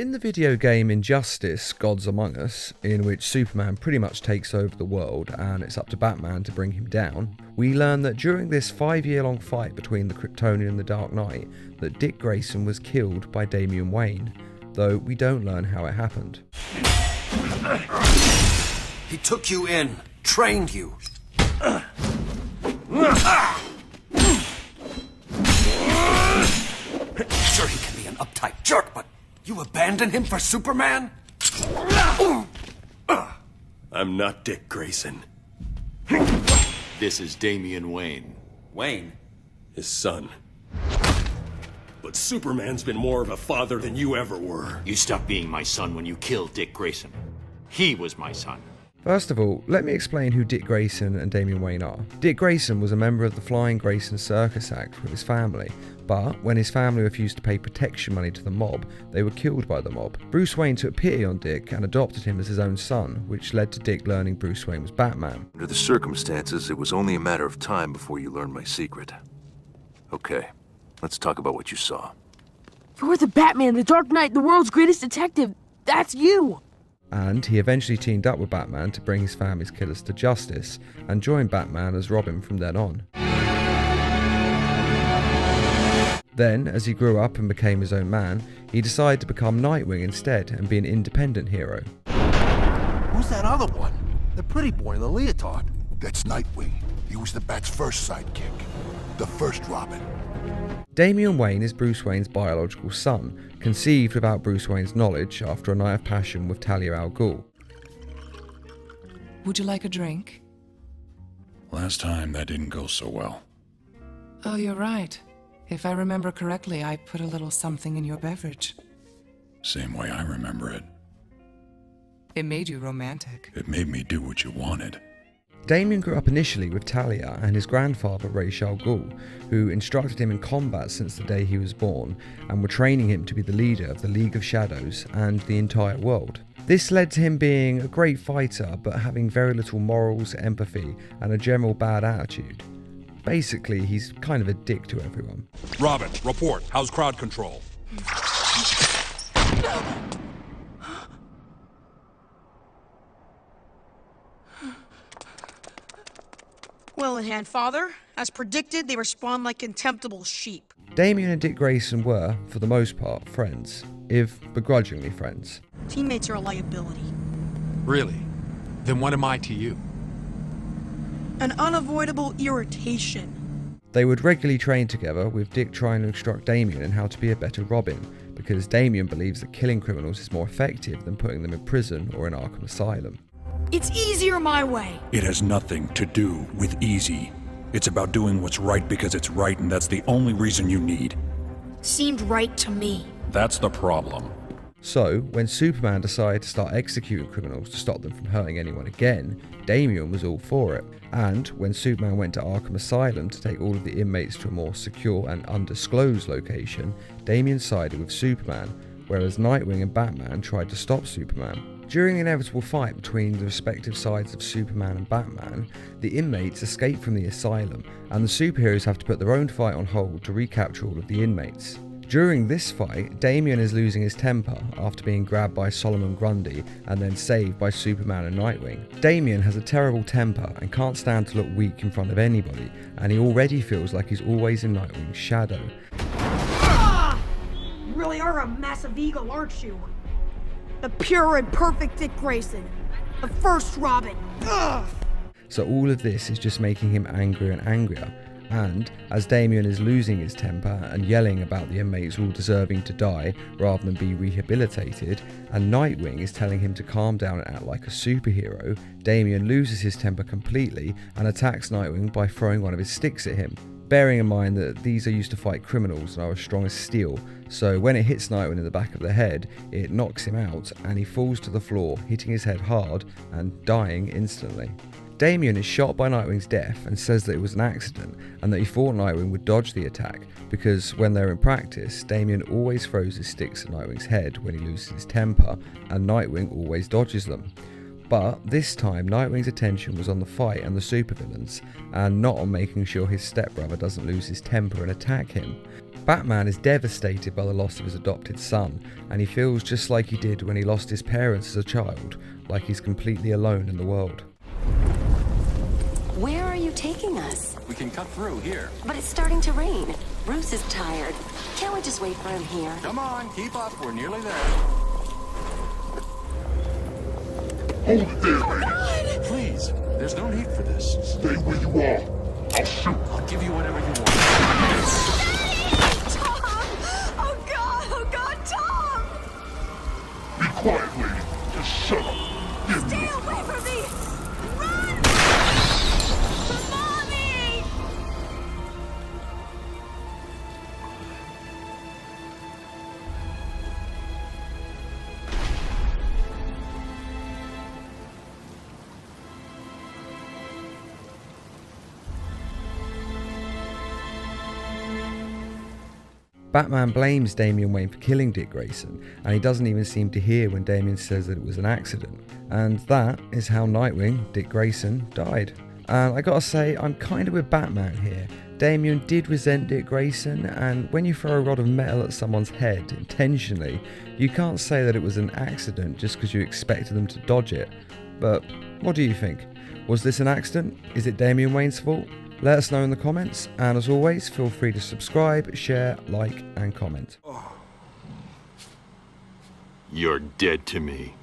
In the video game Injustice: Gods Among Us, in which Superman pretty much takes over the world and it's up to Batman to bring him down, we learn that during this 5-year-long fight between the Kryptonian and the Dark Knight, that Dick Grayson was killed by Damian Wayne, though we don't learn how it happened. He took you in, trained you. Sure, he can be an uptight jerk, but you abandon him for Superman? I'm not Dick Grayson. This is Damian Wayne. Wayne? His son. But Superman's been more of a father than you ever were. You stopped being my son when you killed Dick Grayson. He was my son. First of all, let me explain who Dick Grayson and Damian Wayne are. Dick Grayson was a member of the Flying Grayson Circus Act with his family, but when his family refused to pay protection money to the mob, they were killed by the mob. Bruce Wayne took pity on Dick and adopted him as his own son, which led to Dick learning Bruce Wayne was Batman. Under the circumstances, it was only a matter of time before you learned my secret. Okay, let's talk about what you saw. You're the Batman, the Dark Knight, the world's greatest detective. That's you! And he eventually teamed up with Batman to bring his family's killers to justice, and joined Batman as Robin from then on. Then, as he grew up and became his own man, he decided to become Nightwing instead and be an independent hero. Who's that other one? The pretty boy in the leotard. That's Nightwing. He was the Bat's first sidekick. The first Robin. Damian Wayne is Bruce Wayne's biological son, conceived without Bruce Wayne's knowledge after a night of passion with Talia al Ghul. Would you like a drink? Last time that didn't go so well. Oh, you're right. If I remember correctly, I put a little something in your beverage. Same way I remember it. It made you romantic. It made me do what you wanted. Damian grew up initially with Talia and his grandfather Ra's al Ghul, who instructed him in combat since the day he was born and were training him to be the leader of the League of Shadows and the entire world. This led to him being a great fighter but having very little morals, empathy and a general bad attitude. Basically, he's kind of a dick to everyone. Robin, report. How's crowd control? Well in hand, Father. As predicted, they respond like contemptible sheep. Damian and Dick Grayson were, for the most part, friends, if begrudgingly friends. Teammates are a liability. Really? Then what am I to you? An unavoidable irritation. They would regularly train together, with Dick trying to instruct Damian in how to be a better Robin, because Damian believes that killing criminals is more effective than putting them in prison or in Arkham Asylum. It's easier my way. It has nothing to do with easy. It's about doing what's right because it's right, and that's the only reason you need. Seemed right to me. That's the problem. So, when Superman decided to start executing criminals to stop them from hurting anyone again, Damian was all for it. And when Superman went to Arkham Asylum to take all of the inmates to a more secure and undisclosed location, Damian sided with Superman, whereas Nightwing and Batman tried to stop Superman. During the inevitable fight between the respective sides of Superman and Batman, the inmates escape from the asylum, and the superheroes have to put their own fight on hold to recapture all of the inmates. During this fight, Damian is losing his temper after being grabbed by Solomon Grundy and then saved by Superman and Nightwing. Damian has a terrible temper and can't stand to look weak in front of anybody, and he already feels like he's always in Nightwing's shadow. You really are a massive eagle, aren't you? The pure and perfect Dick Grayson. The first Robin. Ugh! So all of this is just making him angrier and angrier. And as Damian is losing his temper and yelling about the inmates all deserving to die rather than be rehabilitated, and Nightwing is telling him to calm down and act like a superhero, Damian loses his temper completely and attacks Nightwing by throwing one of his sticks at him. Bearing in mind that these are used to fight criminals and are as strong as steel, so when it hits Nightwing in the back of the head, it knocks him out and he falls to the floor, hitting his head hard and dying instantly. Damian is shot by Nightwing's death and says that it was an accident and that he thought Nightwing would dodge the attack because when they're in practice, Damian always throws his sticks at Nightwing's head when he loses his temper and Nightwing always dodges them. But this time, Nightwing's attention was on the fight and the supervillains, and not on making sure his stepbrother doesn't lose his temper and attack him. Batman is devastated by the loss of his adopted son, and he feels just like he did when he lost his parents as a child, like he's completely alone in the world. Where are you taking us? We can cut through here. But it's starting to rain. Bruce is tired. Can't we just wait for him here? Come on, keep up. We're nearly there. Hold it there, lady. Please, there's no need for this. Stay where you are. I'll shoot. I'll give you whatever you want. Tom! Oh God, Tom! Be quiet, lady. Just shut up. Give me Stay away from me! Run! Mommy! Batman blames Damian Wayne for killing Dick Grayson, and he doesn't even seem to hear when Damian says that it was an accident. And that is how Nightwing, Dick Grayson, died. And I gotta say, I'm kind of with Batman here. Damian did resent Dick Grayson, and when you throw a rod of metal at someone's head intentionally, you can't say that it was an accident just because you expected them to dodge it. But what do you think? Was this an accident? Is it Damian Wayne's fault? Let us know in the comments, and as always, feel free to subscribe, share, like, and comment. You're dead to me.